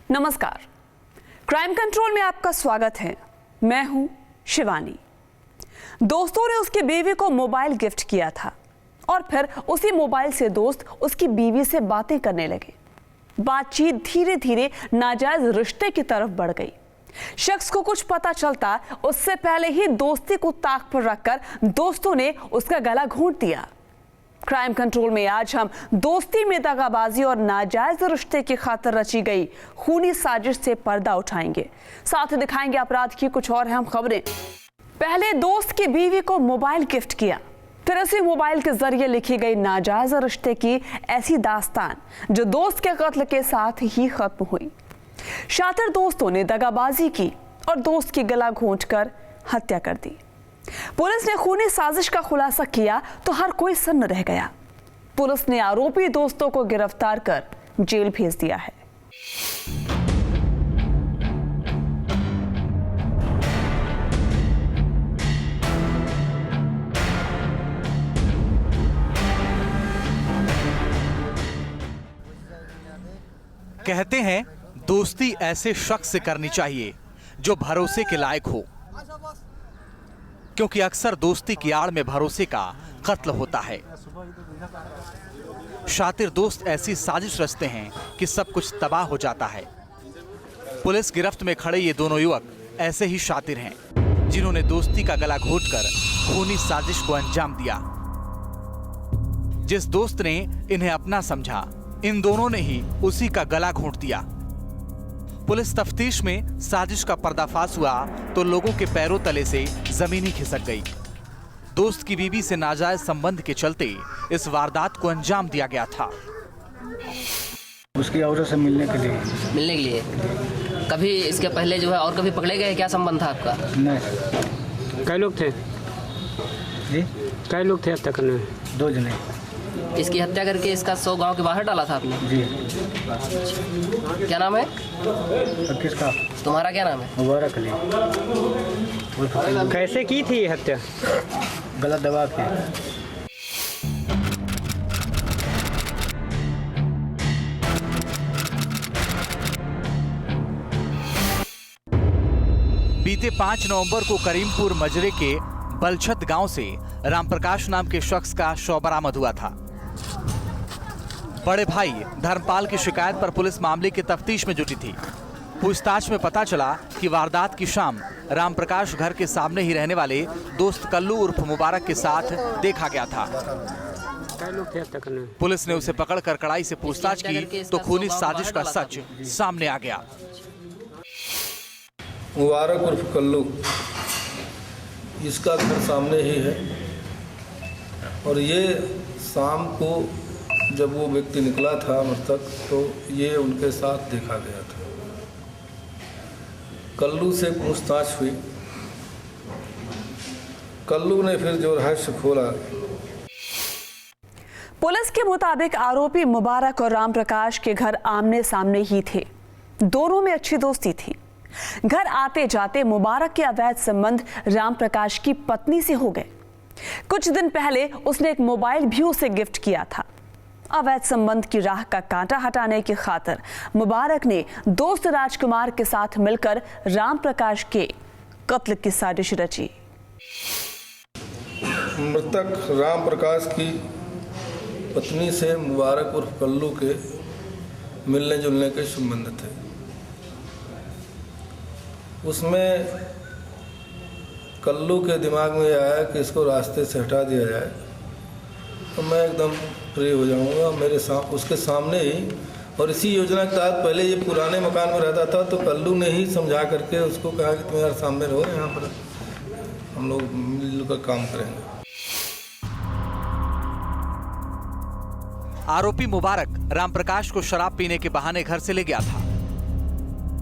नमस्कार, crime control में आपका स्वागत है। मैं हूं शिवानी। दोस्तों ने उसकी बीवी को मोबाइल गिफ्ट किया था और फिर उसी मोबाइल से दोस्त उसकी बीवी से बातें करने लगे। बातचीत धीरे धीरे नाजायज रिश्ते की तरफ बढ़ गई। शख्स को कुछ पता चलता उससे पहले ही दोस्ती को ताक पर रखकर दोस्तों ने उसका गला घोंट दिया। क्राइम कंट्रोल में आज हम दोस्ती में दगाबाजी और नाजायज रिश्ते की खातिर रची गई खूनी साजिश से पर्दा उठाएंगे, साथ ही दिखाएंगे अपराध की कुछ और अहम खबरें। पहले दोस्त की बीवी को मोबाइल गिफ्ट किया, फिर उसी मोबाइल के जरिए लिखी गई नाजायज रिश्ते की ऐसी दास्तान जो दोस्त के कत्ल के साथ ही खत्म हुई। शातिर दोस्तों ने दगाबाजी की और दोस्त की गला घोंटकर हत्या कर दी। पुलिस ने खूनी साजिश का खुलासा किया तो हर कोई सन्न रह गया। पुलिस ने आरोपी दोस्तों को गिरफ्तार कर जेल भेज दिया है। कहते हैं दोस्ती ऐसे शख्स से करनी चाहिए जो भरोसे के लायक हो, क्योंकि अक्सर दोस्ती की आड़ में भरोसे का कत्ल होता है। शातिर दोस्त ऐसी साजिश रचते हैं कि सब कुछ तबाह हो जाता है। पुलिस गिरफ्त में खड़े ये दोनों युवक ऐसे ही शातिर हैं जिन्होंने दोस्ती का गला घोंटकर खूनी साजिश को अंजाम दिया। जिस दोस्त ने इन्हें अपना समझा, इन दोनों ने ही उसी का गला घोंट दिया। पुलिस तफ्तीश में साजिश का पर्दाफाश हुआ तो लोगों के पैरों तले से जमीन ही खिसक गई। दोस्त की बीवी से नाजायज संबंध के चलते इस वारदात को अंजाम दिया गया था। उसकी औरत से मिलने के लिए कभी इसके पहले जो है और कभी पकड़े गए? क्या संबंध था आपका? नहीं। कई लोग थे जी? कई लोग थे हत्या करने में? 2 जने। इसकी हत्या करके इसका 100 गांव के बाहर डाला था आपने? जी। क्या नाम है? और किसका? तुम्हारा क्या नाम है? मुबारक अली। कैसे की थी ये हत्या? गला दबा के। बीते 5 नवंबर को करीमपुर मजरे के बलछत गांव से रामप्रकाश नाम के शख्स का शव बरामद हुआ था। बड़े भाई धर्मपाल की शिकायत पर पुलिस मामले की तफ्तीश में जुटी थी। पूछताछ में पता चला कि वारदात की शाम रामप्रकाश घर के सामने ही रहने वाले दोस्त कल्लू उर्फ मुबारक के साथ देखा गया था। कई लोग थे हत्या करने में? पुलिस ने उसे पकड़कर कड़ाई से पूछताछ की तो खूनी साजिश का सच सामने आ गया। मुबारक उर्फ कल्लू, इसका घर सामने ही है और ये शाम को जब वो व्यक्ति निकला था मृतक तो ये उनके साथ देखा गया था। कल्लू से पूछताछ हुई। कल्लू ने फिर जो रहस्य खोला। पुलिस के मुताबिक आरोपी मुबारक और रामप्रकाश के घर आमने सामने ही थे। दोनों में अच्छी दोस्ती थी। घर आते जाते मुबारक के अवैध संबंध रामप्रकाश की पत्नी से हो गए। कुछ दिन पहले उसने एक मोबाइल भी उसे गिफ्ट किया था। अवैध संबंध की राह का कांटा हटाने की खातिर मुबारक ने दोस्त राजकुमार के साथ मिलकर रामप्रकाश के कत्ल की साजिश रची। मृतक रामप्रकाश की पत्नी से मुबारक उर्फ कल्लू के मिलने जुलने के संबंध थे। उसमें कल्लू के दिमाग में आया कि इसको रास्ते से हटा दिया जाए तो मैं एकदम फ्री हो जाऊंगा मेरे उसके सामने ही। और इसी योजना के तहत पहले ये पुराने मकान में रहता था तो कल्लू ने ही समझा करके उसको कहा कि तुम यार सामने रहो, यहाँ पर हम लोग मिलजुल कर काम करेंगे। आरोपी मुबारक रामप्रकाश को शराब पीने के बहाने घर से ले गया था।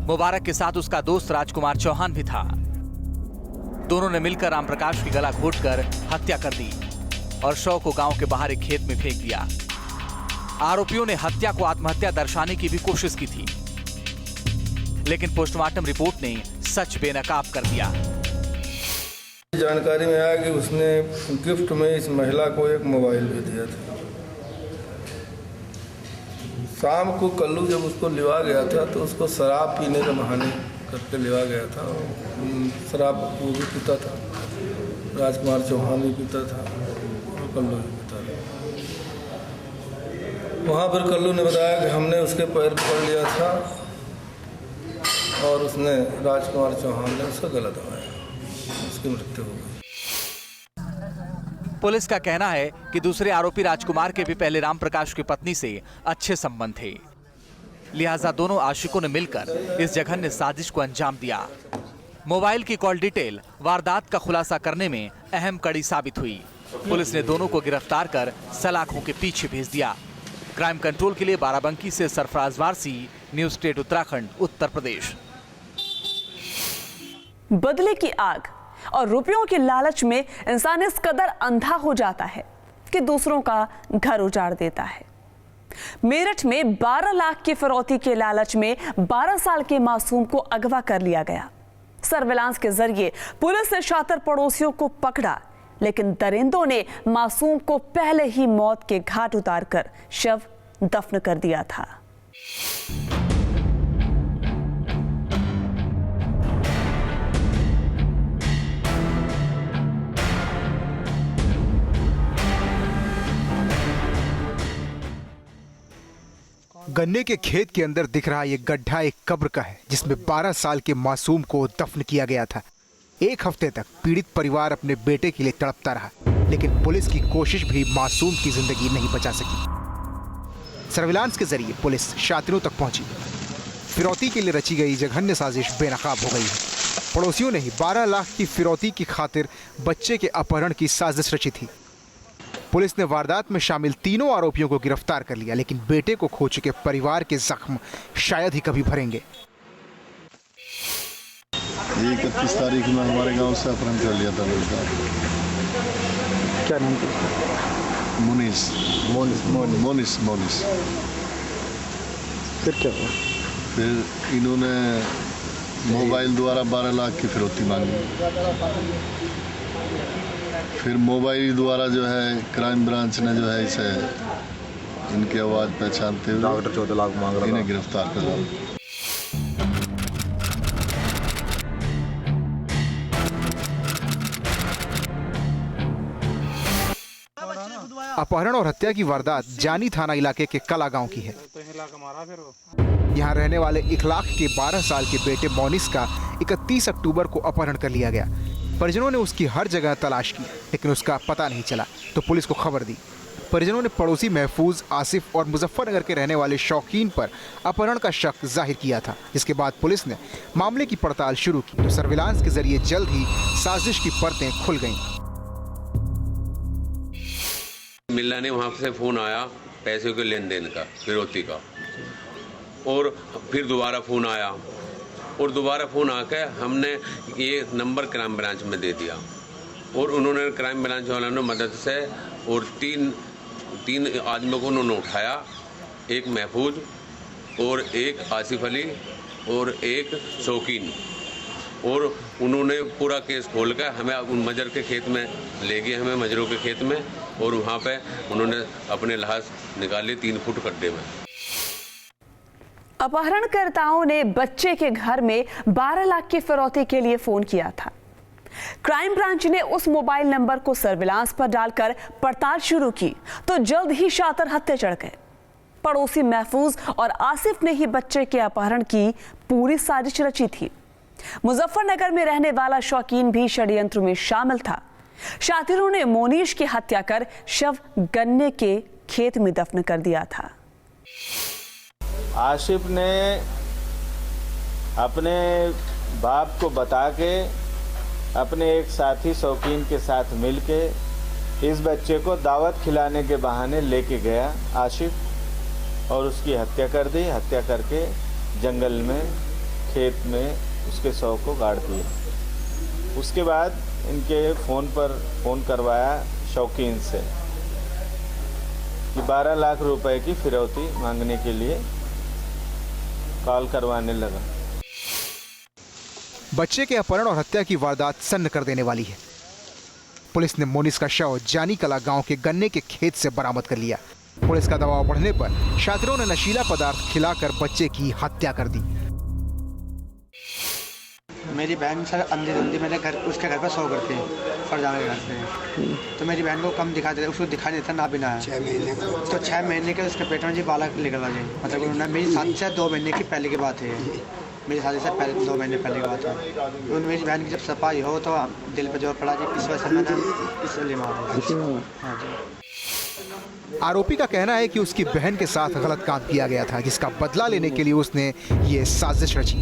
मुबारक के साथ उसका दोस्त राजकुमार चौहान भी था। दोनों ने मिलकर रामप्रकाश की गला घोंटकर हत्या कर दी और शव को गांव के बाहर एक खेत में फेंक दिया। आरोपियों ने हत्या को आत्महत्या दर्शाने की भी कोशिश की थी, लेकिन पोस्टमार्टम रिपोर्ट ने सच बेनकाब कर दिया। जानकारी में आया कि उसने गिफ्ट में इस महिला को एक मोबाइल भी दिया था। शाम को कल्लू जब उसको लिवा गया था तो उसको शराब पीने का बहाने करके लिवा गया था। शराब वो भी पीता था, राजकुमार चौहान भी पीता था और कल्लू भी पीता था। वहाँ पर कल्लू ने बताया कि हमने उसके पैर पकड़ लिया था और उसने राजकुमार चौहान ने उसका गला दबाया, उसकी मृत्यु हो गई। पुलिस का कहना है कि दूसरे आरोपी राजकुमार के भी पहले रामप्रकाश की पत्नी से अच्छे संबंध थे, लिहाजा दोनों आशिकों ने मिलकर इस जघन्य साजिश को अंजाम दिया। मोबाइल की कॉल डिटेल वारदात का खुलासा करने में अहम कड़ी साबित हुई। पुलिस ने दोनों को गिरफ्तार कर सलाखों के पीछे भेज दिया। क्राइम कंट्रोल के लिए बाराबंकी से सरफराज वारसी, न्यूज स्टेट उत्तराखंड, उत्तर प्रदेश। बदले की आग और रुपयों के लालच में इंसान इस कदर अंधा हो जाता है कि दूसरों का घर उजाड़ देता है। मेरठ में 12 लाख की फिरौती के लालच में 12 साल के मासूम को अगवा कर लिया गया। सर्विलांस के जरिए पुलिस ने शातिर पड़ोसियों को पकड़ा, लेकिन दरिंदों ने मासूम को पहले ही मौत के घाट उतारकर शव दफन कर दिया था। गन्ने के खेत के अंदर दिख रहा ये गड्ढा एक कब्र का है, जिसमें 12 साल के मासूम को दफन किया गया था। एक हफ्ते तक पीड़ित परिवार अपने बेटे के लिए तड़पता रहा, लेकिन पुलिस की कोशिश भी मासूम की जिंदगी नहीं बचा सकी। सर्विलांस के जरिए पुलिस शातिरों तक पहुंची। फिरौती के लिए रची गई जघन्य साजिश बेनकाब हो गई है। पड़ोसियों ने ही 12 लाख की फिरौती की खातिर बच्चे के अपहरण की साजिश रची थी। पुलिस ने वारदात में शामिल तीनों आरोपियों को गिरफ्तार कर लिया, लेकिन बेटे को खो चुके परिवार के जख्म शायद ही कभी भरेंगे। 31 तारीख में हमारे गांव से अपहरण कर लिया था लड़का। क्या नाम था? मोनिस। फिर क्या हुआ? फिर इन्होंने मोबाइल द्वारा 12 लाख की फिरौती मांगी। फिर मोबाइल द्वारा जो है क्राइम ब्रांच ने जो है इसे इनकी आवाज़ पहचानते हुए 14 लाख मांग रहा, इन्हें गिरफ्तार कर लिया। अपहरण और हत्या की वारदात जानी थाना इलाके के कला गांव की है। यहां रहने वाले इखलाक के 12 साल के बेटे मोनिस का 31 अक्टूबर को अपहरण कर लिया गया। परिजनों ने उसकी हर जगह तलाश की, लेकिन उसका पता नहीं चला तो पुलिस को खबर दी। परिजनों ने पड़ोसी महफूज, आसिफ और मुजफ्फरनगर के रहने वाले शौकीन पर अपहरण का शक जाहिर किया था, जिसके बाद पुलिस ने मामले की पड़ताल शुरू की तो सर्विलांस के जरिए जल्द ही साजिश की परतें खुल गईं। मिल्ला ने वहाँ से फ़ोन आया पैसे के लेन देन का, फिरौती का, और फिर दोबारा फ़ोन आया और दोबारा फ़ोन आकर हमने ये नंबर क्राइम ब्रांच में दे दिया और उन्होंने क्राइम ब्रांच वालों ने मदद से और तीन आदमियों को उन्होंने उठाया, एक महफूज और एक आसिफ अली और एक शौकीन, और उन्होंने पूरा केस खोलकर हमें उन मजर के खेत में ले गए, हमें मजरों के खेत में, और वहाँ पे उन्होंने अपने लाश निकाले 3 फुट गड्ढे में। अपहरणकर्ताओं ने बच्चे के घर में 12 लाख की फिरौती के लिए फोन किया था। क्राइम ब्रांच ने उस मोबाइल नंबर को सर्विलांस पर डालकर पड़ताल शुरू की तो जल्द ही शातिर हत्थे चढ़ गए। पड़ोसी महफूज और आसिफ ने ही बच्चे के अपहरण की पूरी साजिश रची थी। मुजफ्फरनगर में रहने वाला शौकीन भी षड्यंत्र में शामिल था। शातिरों ने मोनीश की हत्या कर शव गन्ने के खेत में दफन कर दिया था। आसिफ ने अपने बाप को बता के अपने एक साथी शौकीन के साथ मिलके इस बच्चे को दावत खिलाने के बहाने लेके गया आसिफ, और उसकी हत्या कर दी। हत्या करके जंगल में, खेत में उसके शव को गाड़ दिया। उसके बाद इनके फ़ोन करवाया शौकीन से कि 12 लाख रुपए की फिरौती मांगने के लिए कॉल करवाने लगा। बच्चे के अपहरण और हत्या की वारदात सन्न कर देने वाली है। पुलिस ने मोनिस का शव जानी कला गांव के गन्ने के खेत से बरामद कर लिया। पुलिस का दबाव बढ़ने पर शातिरों ने नशीला पदार्थ खिलाकर बच्चे की हत्या कर दी। मेरी बहन सर अंधी धंधी मेरे घर उसके घर पर सो करती फरजाना के घर पे, तो मेरी बहन को कम दिखा देता, उसको दिखाई देता ना बिना 6 महीने तो 6 महीने के उसके पेट में जी बालक निकला जी। मतलब उन्होंने मेरी शादी से 2 महीने की पहले की बात है, मेरी शादी से पहले 2 महीने पहले की बात है। मेरी बहन की जब सफाई हो तो दिल पर जोर पड़ा जी, इस वजह से मैंने इसलिए मारा। हाँ जी। आरोपी का कहना है कि उसकी बहन के साथ गलत काम किया गया था, जिसका बदला लेने के लिए उसने ये साजिश रची।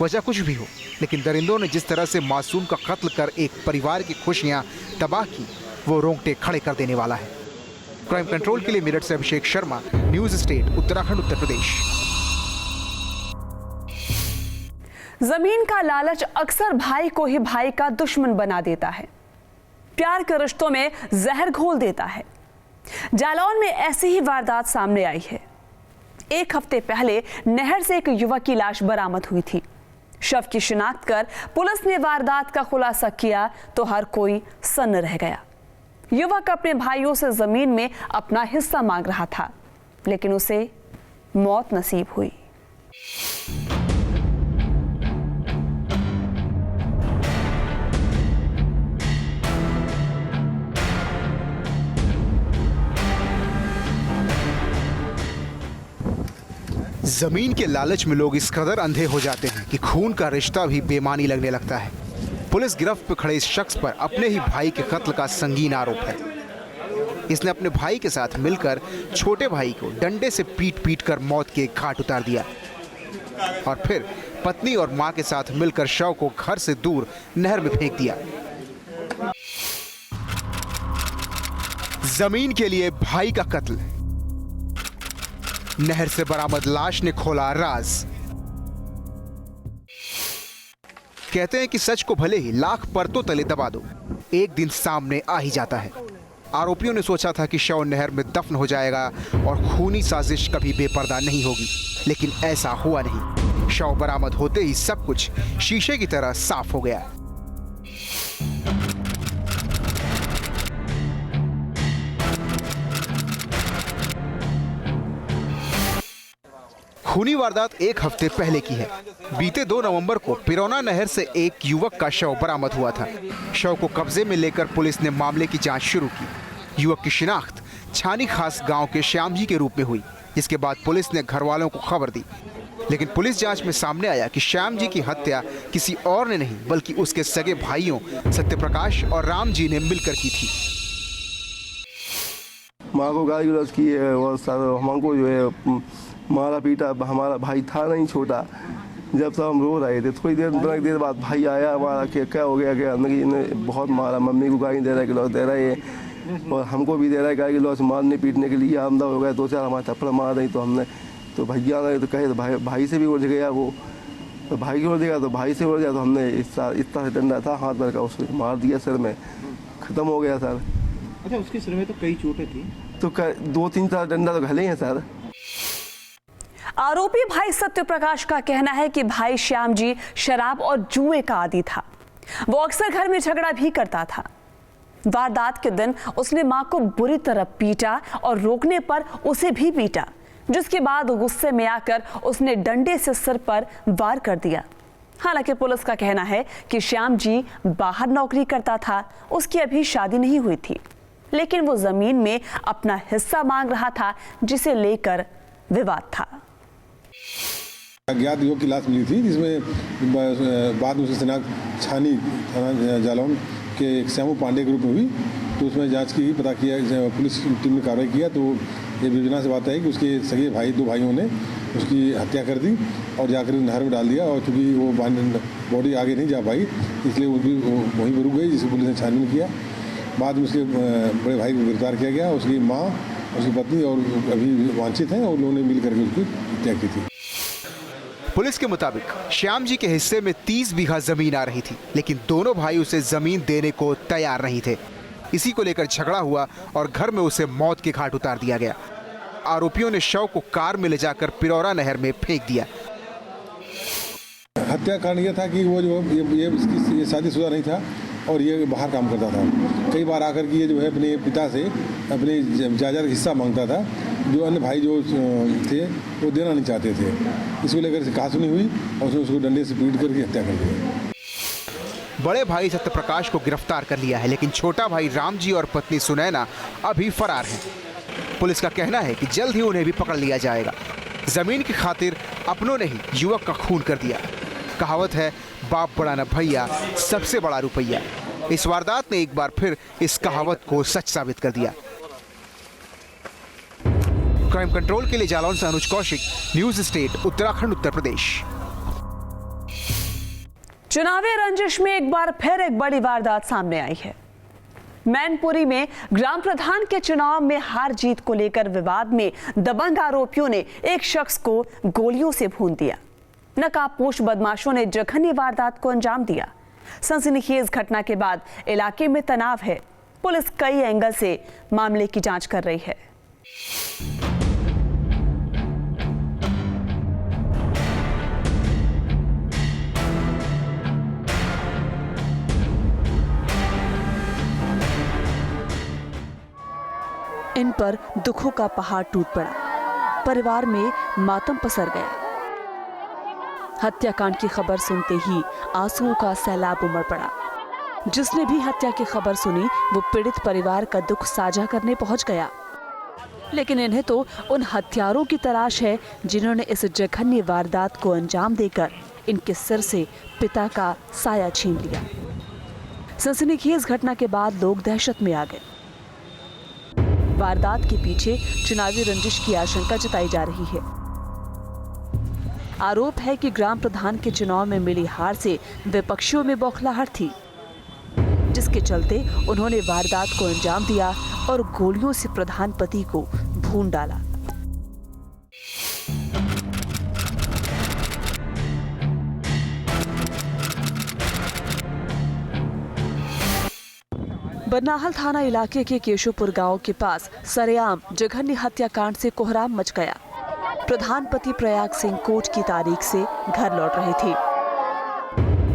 वजह कुछ भी हो, लेकिन दरिंदों ने जिस तरह से मासूम का कत्ल कर एक परिवार की खुशियां तबाह की, वो रोंगटे खड़े कर देने वाला है। क्राइम कंट्रोल के लिए मेरठ से अभिषेक शर्मा, न्यूज स्टेट, उत्तराखंड, उत्तर प्रदेश। जमीन का लालच अक्सर भाई को ही भाई का दुश्मन बना देता है, प्यार के रिश्तों में जहर घोल देता है। जालौन में ऐसी ही वारदात सामने आई है। 1 हफ्ते पहले नहर से एक युवक की लाश बरामद हुई थी। शव की शिनाख्त कर पुलिस ने वारदात का खुलासा किया तो हर कोई सन्न रह गया। युवक अपने भाइयों से जमीन में अपना हिस्सा मांग रहा था, लेकिन उसे मौत नसीब हुई। जमीन के लालच में लोग इस कदर अंधे हो जाते हैं कि खून का रिश्ता भी बेमानी लगने लगता है। पुलिस गिरफ्त पर खड़े इस शख्स पर अपने ही भाई के कत्ल का संगीन आरोप है। इसने अपने भाई के साथ मिलकर छोटे भाई को डंडे से पीट कर मौत के घाट उतार दिया और फिर पत्नी और मां के साथ मिलकर शव को घर से दूर नहर में फेंक दिया। जमीन के लिए भाई का कत्ल, नहर से बरामद लाश ने खोला राज। कहते हैं कि सच को भले ही लाख परतों तले दबा दो, एक दिन सामने आ ही जाता है। आरोपियों ने सोचा था कि शव नहर में दफन हो जाएगा और खूनी साजिश कभी बेपर्दा नहीं होगी, लेकिन ऐसा हुआ नहीं। शव बरामद होते ही सब कुछ शीशे की तरह साफ हो गया। खूनी वारदात 1 हफ्ते पहले की है। बीते 2 नवंबर को पिरौना नहर से एक युवक का शव बरामद हुआ था। शव को कब्जे में लेकर पुलिस ने मामले की जांच शुरू की। युवक की शिनाख्त छानी खास गांव के श्याम जी के रूप में हुई, जिसके बाद पुलिस ने घर वालों को खबर दी। लेकिन पुलिस जांच में सामने आया कि श्याम जी की हत्या किसी और ने नहीं बल्कि उसके सगे भाइयों सत्यप्रकाश और राम जी ने मिलकर की थी। माँ को गाली गलौज की है और हमको जो है मारा पीटा। हमारा भाई था नहीं छोटा, जब सब हम रो रहे थे थोड़ी देर बाद भाई आया हमारा, क्या हो गया, क्या ने बहुत मारा। मम्मी को गाली दे रहा है, गिलौज दे रहा है और हमको भी दे रहा है गाली गिलौज, मारने पीटने के लिए आमदा हो गया। 2-4 हमारे थप्पड़ मार रही, तो हमने तो भैया ने तो कहे तो भाई से भी उलझ गया वो, तो भाई की उलझ गया तो भाई से उलझ गया, तो हमने इस तरह से डंडा था हाथ भर का उसको मार दिया सिर में, ख़त्म हो गया सर। अच्छा, उसके सिर में तो कई चोटें थी, तो 2-3 डंडा तो घले हैं सर। आरोपी भाई सत्यप्रकाश का कहना है कि भाई श्याम जी शराब और जुए का आदी था। वो अक्सर घर में झगड़ा भी करता था। वारदात के दिन उसने मां को बुरी तरह पीटा और रोकने पर उसे भी पीटा, जिसके बाद गुस्से में आकर उसने डंडे से सिर पर वार कर दिया। हालांकि पुलिस का कहना है कि श्याम जी बाहर नौकरी करता था, उसकी अभी शादी नहीं हुई थी, लेकिन वो जमीन में अपना हिस्सा मांग रहा था, जिसे लेकर विवाद था। अज्ञात युवक की लाश मिली थी, जिसमें बाद में उसकी शिनाख्त छानी थाना जालौन के एक श्यामू पांडे के रूप में हुई। तो उसमें जांच की, पता किया, पुलिस टीम ने कार्रवाई किया तो ये विवेचना से बात है कि उसके सगे भाई 2 भाइयों ने उसकी हत्या कर दी और जाकर नहर में डाल दिया। और चूँकि वो बॉडी आगे नहीं जा पाई, इसलिए वो भी वहीं पर रुक गई, जिसे पुलिस ने छानबीन किया। बाद में उसके बड़े भाई को गिरफ्तार किया गया। उसकी माँ, उसकी पत्नी और अभी वांछित हैं और लोगों ने मिल करके उसकी हत्या की थी। पुलिस के मुताबिक श्याम जी के हिस्से में 30 बीघा जमीन आ रही थी, लेकिन दोनों भाई उसे जमीन देने को तैयार नहीं थे। इसी को लेकर झगड़ा हुआ और घर में उसे मौत के घाट उतार दिया गया। आरोपियों ने शव को कार में ले जाकर पिरौरा नहर में फेंक दिया। हत्या कारण यह था कि वो जो ये शादीशुदा नहीं था और ये बाहर काम करता था। कई बार आकर के ये जो है अपने पिता से अपने जायदाद हिस्सा मांगता था, जो अन्य भाई जो थे वो देना नहीं चाहते थे। इसको लेकर कहासुनी हुई और उसने उसको डंडे से पीट करके हत्या कर दी। बड़े भाई सत्यप्रकाश को गिरफ्तार कर लिया है, लेकिन छोटा भाई रामजी और पत्नी सुनैना अभी फरार हैं। पुलिस का कहना है कि जल्द ही उन्हें भी पकड़ लिया जाएगा। जमीन की खातिर अपनों ने ही युवक का खून कर दिया। कहावत है, बाप बड़ा न भैया, सबसे बड़ा रुपया। इस वारदात ने एक बार फिर इस कहावत को सच साबित कर दिया। क्राइम कंट्रोल के लिए जालौन से अनुज कौशिक, न्यूज स्टेट, उत्तराखंड, उत्तर प्रदेश। चुनावी रंजिश में एक बार फिर एक बड़ी वारदात सामने आई है। मैनपुरी में ग्राम प्रधान के चुनाव में हार जीत को लेकर विवाद में दबंग आरोपियों ने एक शख्स को गोलियों से भून दिया। नकाबपोश बदमाशों ने जघन्य वारदात को अंजाम दिया। सनसनीखेज घटना के बाद इलाके में तनाव है। पुलिस कई एंगल से मामले की जांच कर रही है। इन पर दुखों का पहाड़ टूट पड़ा। परिवार में मातम पसर गया। हत्याकांड की खबर सुनते ही आंसुओं का सैलाब उमड़ पड़ा। जिसने भी हत्या की खबर सुनी वो पीड़ित परिवार का दुख साझा करने पहुंच गया। लेकिन इन्हें तो उन हत्यारों की तलाश है जिन्होंने इस जघन्य वारदात को अंजाम देकर इनके सिर से पिता का साया छीन लिया। सनसनीखेज घटना के बाद लोग दहशत में आ गए। वारदात के पीछे चुनावी रंजिश की आशंका जताई जा रही है। आरोप है कि ग्राम प्रधान के चुनाव में मिली हार से विपक्षियों में बौखलाहट थी, जिसके चलते उन्होंने वारदात को अंजाम दिया और गोलियों से प्रधान पति को भून डाला। बरनाहल थाना इलाके के केशोपुर गांव के पास सरेआम जघन्य हत्याकांड से कोहराम मच गया। प्रधान पति प्रयाग सिंह कोर्ट की तारीख से घर लौट रहे थे।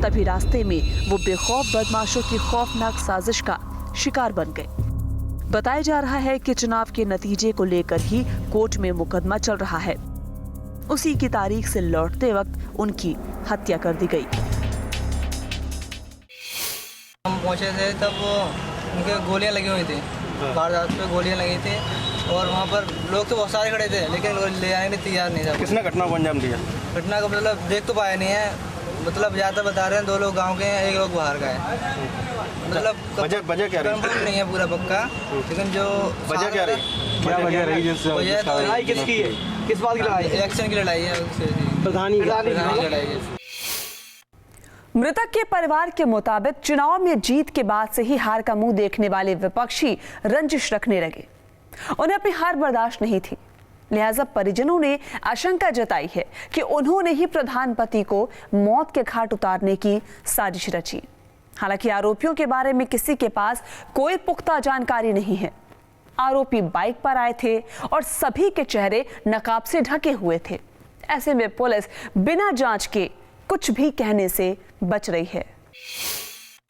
तभी रास्ते में वो बेखौफ बदमाशों की खौफनाक साजिश का शिकार बन गए। बताया जा रहा है कि चुनाव के नतीजे को लेकर ही कोर्ट में मुकदमा चल रहा है। उसी की तारीख से लौटते वक्त उनकी हत्या कर दी गई। हम पहुंचे थे तब उनके गोलियां लगी हुई थी। वारदात पे गोलियां लगी थी और वहाँ पर लोग तो बहुत सारे खड़े थे, लेकिन ले आने में तैयार नहीं था। किसने घटना को अंजाम दिया? घटना को मतलब देख तो पाया नहीं है, मतलब ज़्यादा बता रहे हैं 2 लोग गांव के हैं, 1 लोग बाहर का है। मतलब वजह क्या रही? नहीं है पूरा पक्का, लेकिन जो वजह क्या रही? क्या वजह रही? लड़ाई किसकी है? किस बात की लड़ाई? इलेक्शन की लड़ाई है, प्रधानी की लड़ाई है। मृतक के परिवार के मुताबिक चुनाव में जीत के बाद से ही हार का मुंह देखने वाले विपक्षी रंजिश रखने लगे। उन्हें अपनी हार बर्दाश्त नहीं थी, लिहाजा परिजनों ने आशंका जताई है कि उन्होंने ही प्रधान पति को मौत के घाट उतारने की साजिश रची। हालांकि आरोपियों के बारे में किसी के पास कोई पुख्ता जानकारी नहीं है। आरोपी बाइक पर आए थे और सभी के चेहरे नकाब से ढके हुए थे। ऐसे में पुलिस बिना जांच के कुछ भी कहने से बच रही है।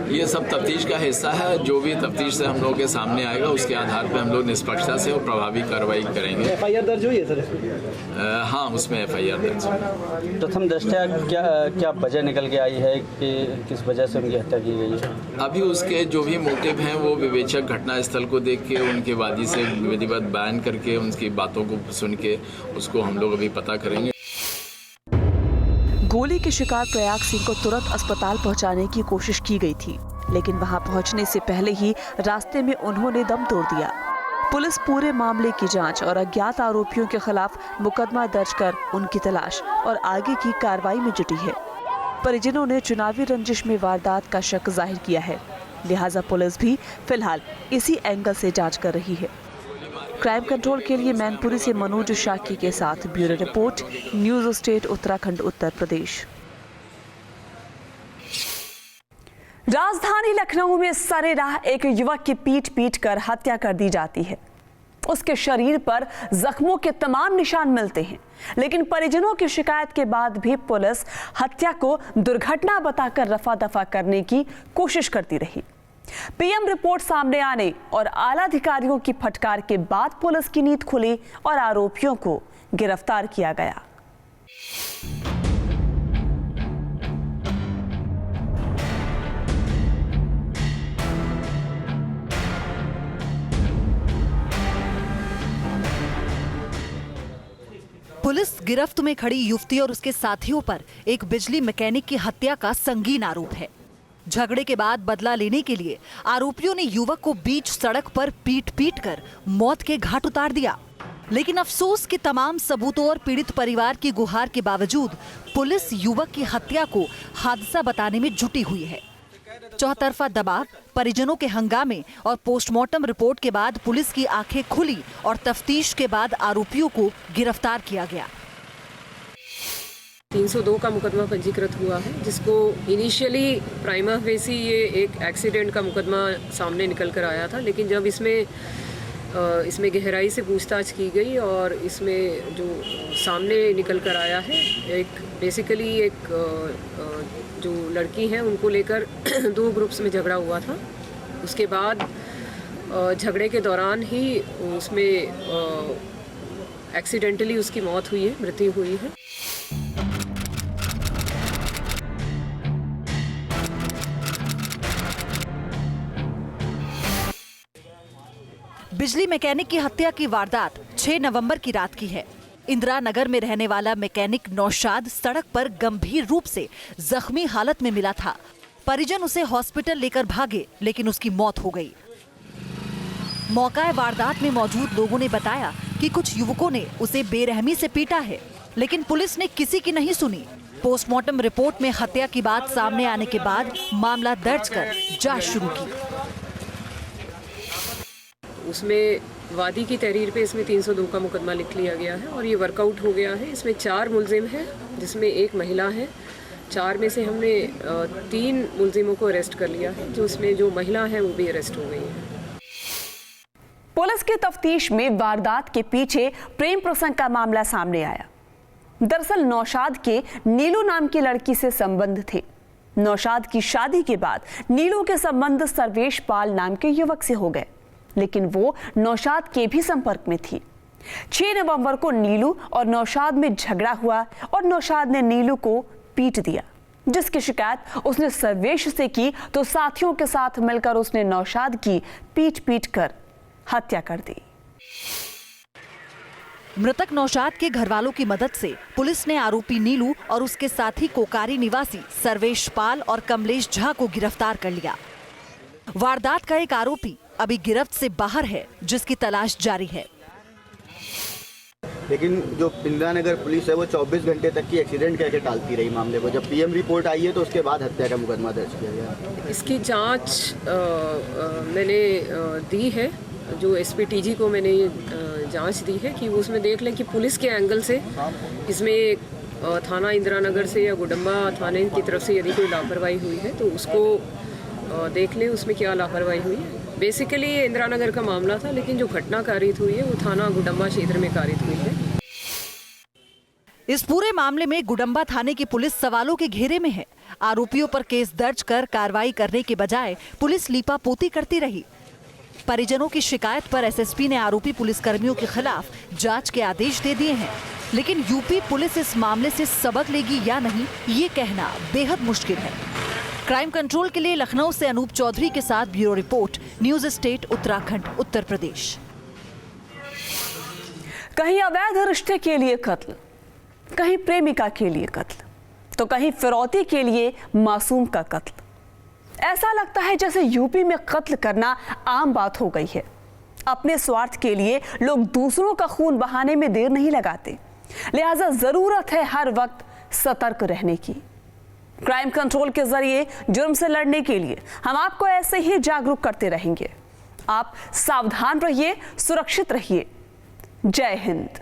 ये सब तफ्तीश का हिस्सा है। जो भी तफ्तीश से हम लोग के सामने आएगा उसके आधार पर हम लोग निष्पक्षता से और प्रभावी कार्रवाई करेंगे। FIR दर्ज हुई है सर? हाँ, उसमें FIR दर्ज है। प्रथम दृष्टया क्या वजह निकल के आई है कि किस वजह से उनकी हत्या की गई है? अभी उसके जो भी मोटिव हैं वो विवेचक घटनास्थल को देख के उनके वादी से विधिवत बयान करके उनकी बातों को सुन के उसको हम लोग अभी पता करेंगे। गोली के शिकार प्रयाग सिंह को तुरंत अस्पताल पहुंचाने की कोशिश की गई थी, लेकिन वहां पहुंचने से पहले ही रास्ते में उन्होंने दम तोड़ दिया। पुलिस पूरे मामले की जांच और अज्ञात आरोपियों के खिलाफ मुकदमा दर्ज कर उनकी तलाश और आगे की कार्रवाई में जुटी है। परिजनों ने चुनावी रंजिश में वारदात का शक जाहिर किया है, लिहाजा पुलिस भी फिलहाल इसी एंगल से जांच कर रही है। क्राइम कंट्रोल के लिए मैनपुरी से मनोज शाक्य के साथ bureau report, news state, Uttarakhand, Uttar Pradesh. राजधानी लखनऊ में सरेराह एक युवक की पीट कर हत्या कर दी जाती है। उसके शरीर पर जख्मों के तमाम निशान मिलते हैं, लेकिन परिजनों की शिकायत के बाद भी पुलिस हत्या को दुर्घटना बताकर रफा दफा करने की कोशिश करती रही। पीएम रिपोर्ट सामने आने और आला अधिकारियों की फटकार के बाद पुलिस की नींद खुली और आरोपियों को गिरफ्तार किया गया। पुलिस गिरफ्त में खड़ी युवती और उसके साथियों पर एक बिजली मैकेनिक की हत्या का संगीन आरोप है। झगड़े के बाद बदला लेने के लिए आरोपियों ने युवक को बीच सड़क पर पीट कर मौत के घाट उतार दिया। लेकिन अफसोस कि तमाम सबूतों और पीड़ित परिवार की गुहार के बावजूद पुलिस युवक की हत्या को हादसा बताने में जुटी हुई है। चौतरफा दबाव, परिजनों के हंगामे और पोस्टमार्टम रिपोर्ट के बाद पुलिस की आंखें खुली और तफ्तीश के बाद आरोपियों को गिरफ्तार किया गया। 302 का मुकदमा पंजीकृत हुआ है, जिसको इनिशियली प्राइमा फेसी ये एक एक्सीडेंट का मुकदमा सामने निकल कर आया था, लेकिन जब इसमें गहराई से पूछताछ की गई और इसमें जो सामने निकल कर आया है, बेसिकली एक जो लड़की हैं उनको लेकर 2 ग्रुप्स में झगड़ा हुआ था। उसके बाद झगड़े के दौरान ही उसमें एक्सीडेंटली उसकी मौत हुई है, मृत्यु हुई है। बिजली मैकेनिक की हत्या की वारदात 6 नवंबर की रात की है। इंदिरा नगर में रहने वाला मैकेनिक नौशाद सड़क पर गंभीर रूप से जख्मी हालत में मिला था। परिजन उसे हॉस्पिटल लेकर भागे, लेकिन उसकी मौत हो गई। मौका वारदात में मौजूद लोगों ने बताया कि कुछ युवकों ने उसे बेरहमी से पीटा है, लेकिन पुलिस ने किसी की नहीं सुनी। पोस्टमार्टम रिपोर्ट में हत्या की बात सामने आने के बाद मामला दर्ज कर जांच शुरू की। उसमें वादी की तहरीर पे इसमें 302 का मुकदमा लिख लिया गया है और ये वर्कआउट हो गया है। इसमें 4 मुलजिम हैं, जिसमें 1 महिला है। 4 में से हमने 3 मुलजिमों को अरेस्ट कर लिया है, जो उसमें जो महिला है वो भी अरेस्ट हो गई है। पुलिस की तफ्तीश में वारदात के पीछे प्रेम प्रसंग का मामला सामने आया। दरअसल नौशाद के नीलू नाम की लड़की से संबंध थे। नौशाद की शादी के बाद नीलू के संबंध सर्वेश पाल नाम के युवक से हो गए, लेकिन वो नौशाद के भी संपर्क में थी। 6 नवंबर को नीलू और नौशाद में झगड़ा हुआ और नौशाद ने नीलू को पीट दिया, जिसकी शिकायत उसने सर्वेश से की तो साथियों के साथ मिलकर उसने नौशाद की पीट कर हत्या कर दी। मृतक नौशाद के घरवालों की मदद से पुलिस ने आरोपी नीलू और उसके साथी कोकारी निवासी सर्वेश पाल और कमलेश झा को गिरफ्तार कर लिया। वारदात का एक आरोपी अभी गिरफ्त से बाहर है, जिसकी तलाश जारी है। लेकिन जो इंदिरा नगर पुलिस है वो 24 घंटे तक की एक्सीडेंट करके टालती रही मामले को। जब पीएम रिपोर्ट आई है तो उसके बाद हत्या का मुकदमा दर्ज किया गया। इसकी जांच मैंने दी है, जो एसपीटीजी को मैंने ये जांच दी है कि वो उसमें देख लें कि पुलिस के एंगल से इसमें थाना इंदिरा नगर से या गुडम्बा थाने की तरफ से यदि कोई लापरवाही हुई है तो उसको देख लें उसमें क्या लापरवाही हुई है। बेसिकली ये इंदिरा नगर का मामला था, लेकिन जो घटना कारित हुई है वो थाना गुडम्बा क्षेत्र में कारित हुई है। इस पूरे मामले में गुडम्बा थाने की पुलिस सवालों के घेरे में है। आरोपियों पर केस दर्ज कर कार्रवाई करने के बजाय पुलिस लीपापोती करती रही। परिजनों की शिकायत पर एसएसपी ने आरोपी पुलिसकर्मियों के खिलाफ जांच के आदेश दे दिए हैं, लेकिन यूपी पुलिस इस मामले से सबक लेगी या नहीं, ये कहना बेहद मुश्किल है। क्राइम कंट्रोल के लिए लखनऊ से अनूप चौधरी के साथ bureau report, news state Uttarakhand, Uttar Pradesh. कहीं अवैध रिश्ते के लिए कत्ल, कहीं प्रेमिका के लिए कत्ल, तो कहीं फिरौती के लिए मासूम का कत्ल। ऐसा लगता है जैसे यूपी में कत्ल करना आम बात हो गई है। अपने स्वार्थ के लिए लोग दूसरों का खून बहाने में देर नहीं लगाते, लिहाजा जरूरत है हर वक्त सतर्क रहने की। क्राइम कंट्रोल के जरिए जुर्म से लड़ने के लिए हम आपको ऐसे ही जागरूक करते रहेंगे। आप सावधान रहिए, सुरक्षित रहिए। जय हिंद।